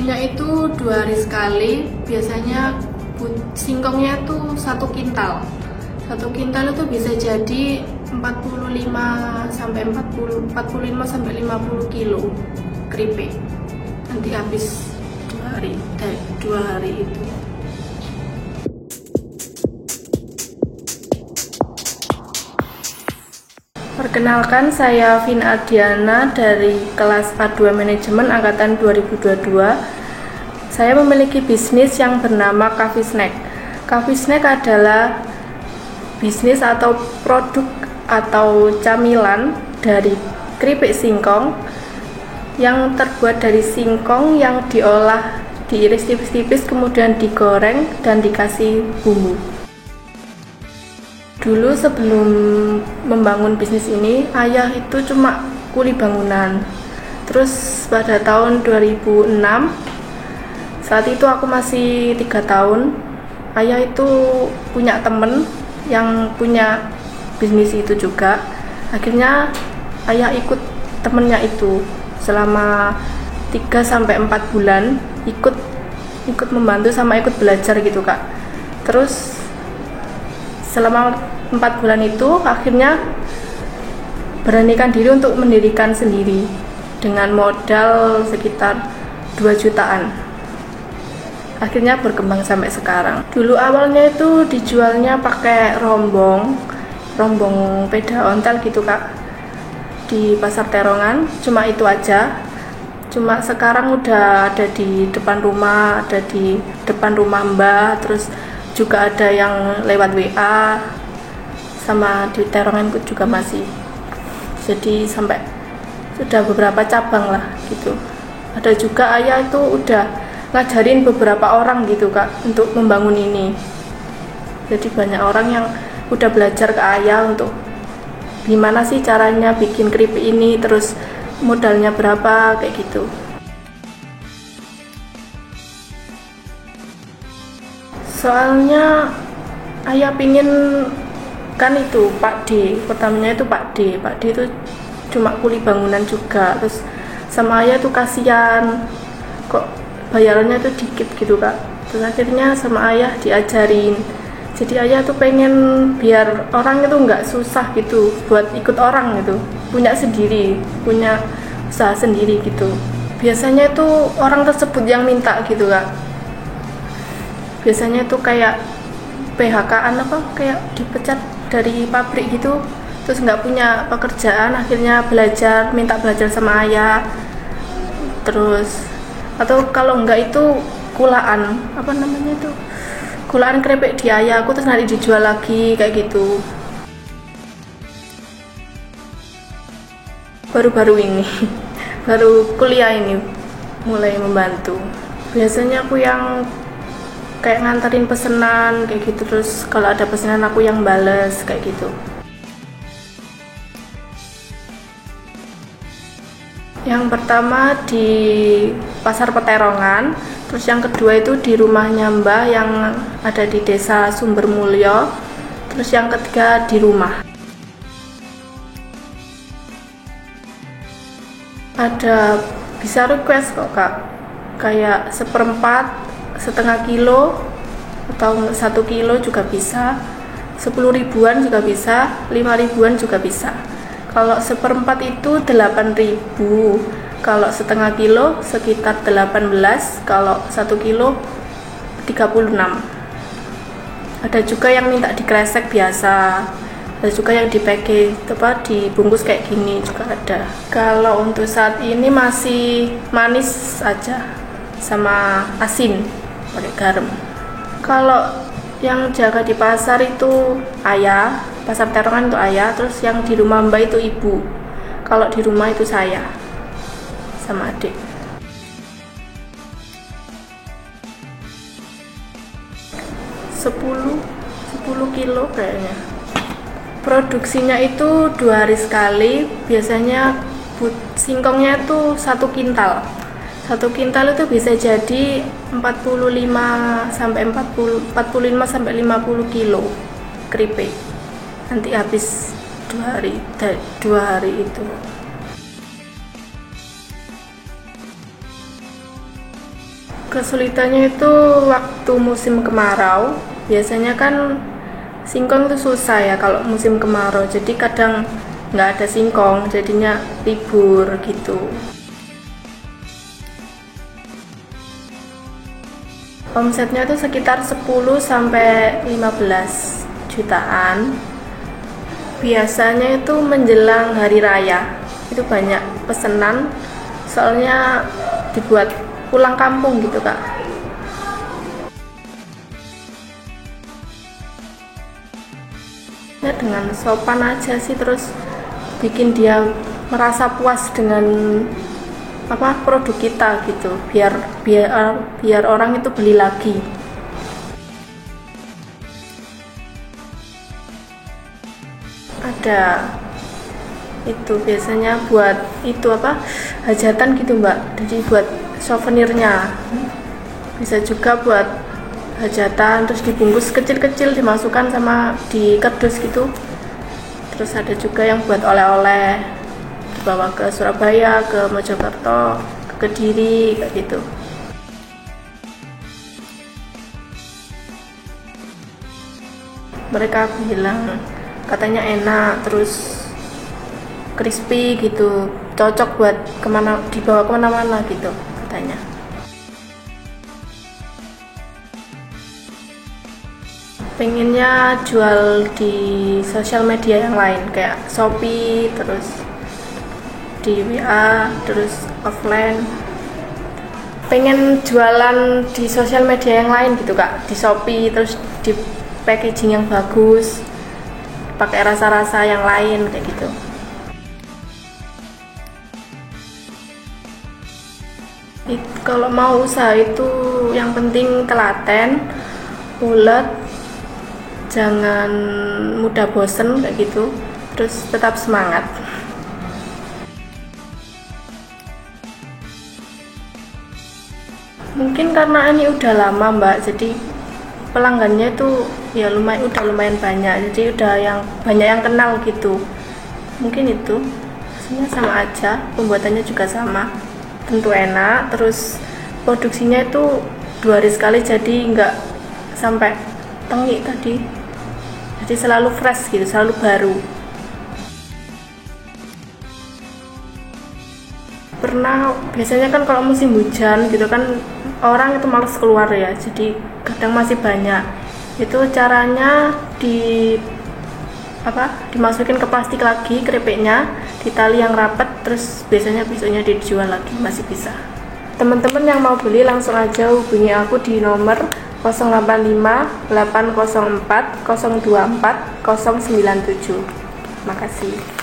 produksinya itu 2 hari sekali. Biasanya singkongnya tuh 1 kintal. 1 kintal itu bisa jadi 45 sampai 50 kilo keripik. Nanti habis 2 hari itu. Perkenalkan, saya Vina Adiana dari kelas A2 Manajemen Angkatan 2022. Saya memiliki bisnis yang bernama Coffee Snack. Coffee Snack adalah bisnis atau produk atau camilan dari keripik singkong yang terbuat dari singkong yang diolah, diiris tipis-tipis, kemudian digoreng dan dikasih bumbu. Dulu sebelum membangun bisnis ini, ayah itu cuma kuli bangunan. Terus pada tahun 2006, saat itu aku masih 3 tahun, ayah itu punya temen yang punya bisnis itu juga. Akhirnya ayah ikut temennya itu selama 3-4 bulan, ikut membantu sama ikut belajar gitu Kak. Terus selama 4 bulan itu akhirnya beranikan diri untuk mendirikan sendiri dengan modal sekitar 2 jutaan. Akhirnya berkembang sampai sekarang. Dulu awalnya itu dijualnya pakai rombong peda ontel gitu Kak, di Pasar Terongan. Cuma itu aja. Cuma sekarang udah ada di depan rumah, ada di depan rumah Mbak, terus juga ada yang lewat WA, sama di Terongan juga masih. Jadi sampai sudah beberapa cabang lah gitu. Ada juga ayah itu udah ngajarin beberapa orang gitu Kak untuk membangun ini. Jadi banyak orang yang udah belajar ke ayah untuk gimana sih caranya bikin keripik ini, terus modalnya berapa, kayak gitu. Soalnya ayah pingin kan itu Pak D, pertamanya itu Pak D itu cuma kuli bangunan juga. Terus sama ayah tuh kasihan kok bayarannya tuh dikit gitu Kak. Terus akhirnya sama ayah diajarin. Jadi ayah tuh pengen biar orang itu nggak susah gitu buat ikut orang gitu, punya usaha sendiri gitu. Biasanya itu orang tersebut yang minta gitu Kak. Biasanya itu kayak PHK-an kayak dipecat dari pabrik gitu, terus nggak punya pekerjaan, akhirnya minta belajar sama ayah. Terus atau kalau nggak itu kulaan kulaan keripik di ayahku, terus nanti dijual lagi kayak gitu. Baru-baru ini baru kuliah ini mulai membantu. Biasanya aku yang kayak nganterin pesanan kayak gitu, terus kalau ada pesanan aku yang bales kayak gitu. Yang pertama di Pasar Peterongan, terus yang kedua itu di rumahnya Mbah yang ada di Desa Sumbermulyo, terus yang ketiga di rumah. Ada bisa request kok Kak, kayak 1/4, setengah kilo atau 1 kilo juga bisa, 10 ribuan juga bisa, 5 ribuan juga bisa. Kalau 1/4 itu 8.000, kalau setengah kilo sekitar 18, kalau 1 kilo 36. Ada juga yang minta dikresek biasa, ada juga yang dibungkus kayak gini juga ada. Kalau untuk saat ini masih manis aja sama asin pakai garam. Kalau yang jaga di pasar itu ayah, Pasar Terongan itu ayah, terus yang di rumah Mbak itu ibu. Kalau di rumah itu saya sama adik. 10 kilo kayaknya. Produksinya itu 2 hari sekali. Biasanya singkongnya itu 1 kintal. 1 kintal itu bisa jadi 45 sampai 50 kilo keripik. Nanti habis 2 hari itu. Kesulitannya itu waktu musim kemarau. Biasanya kan singkong itu susah ya kalau musim kemarau. Jadi kadang nggak ada singkong, jadinya libur gitu. Omsetnya itu sekitar 10 sampai 15 jutaan. Biasanya itu menjelang hari raya. Itu banyak pesanan. Soalnya dibuat pulang kampung gitu, Kak. Ya dengan sopan aja sih, terus bikin dia merasa puas dengan produk kita gitu, biar orang itu beli lagi. Ada itu biasanya buat itu hajatan gitu Mbak, jadi buat souvenirnya. Bisa juga buat hajatan, terus dibungkus kecil-kecil, dimasukkan sama di kardus gitu. Terus ada juga yang buat oleh-oleh, dibawa ke Surabaya, ke Mojokerto, ke Kediri, kayak gitu. Mereka bilang katanya enak, terus crispy gitu, cocok buat dibawa kemana-mana gitu katanya. Pengennya jual di sosial media yang lain kayak Shopee, terus di WA, terus offline. Pengen jualan di sosial media yang lain gitu Kak, di Shopee, terus di packaging yang bagus, pakai rasa-rasa yang lain kayak gitu. Kalau mau usaha itu yang penting telaten, ulet, jangan mudah bosen kayak gitu, terus tetap semangat. Mungkin karena ini udah lama Mbak, jadi pelanggannya itu ya udah lumayan banyak, jadi udah banyak yang kenal gitu. Mungkin itu hasilnya sama aja, pembuatannya juga sama, tentu enak. Terus produksinya itu 2 hari sekali, jadi nggak sampai tengik tadi, jadi selalu fresh gitu, selalu baru. Pernah, biasanya kan kalau musim hujan gitu kan orang itu males keluar ya, jadi kadang masih banyak. Itu caranya dimasukin ke plastik lagi keripiknya, ditali yang rapat, terus biasanya besoknya dijual lagi, masih bisa. Teman-teman yang mau beli langsung aja hubungi aku di nomor 085 804 024 097. Makasih.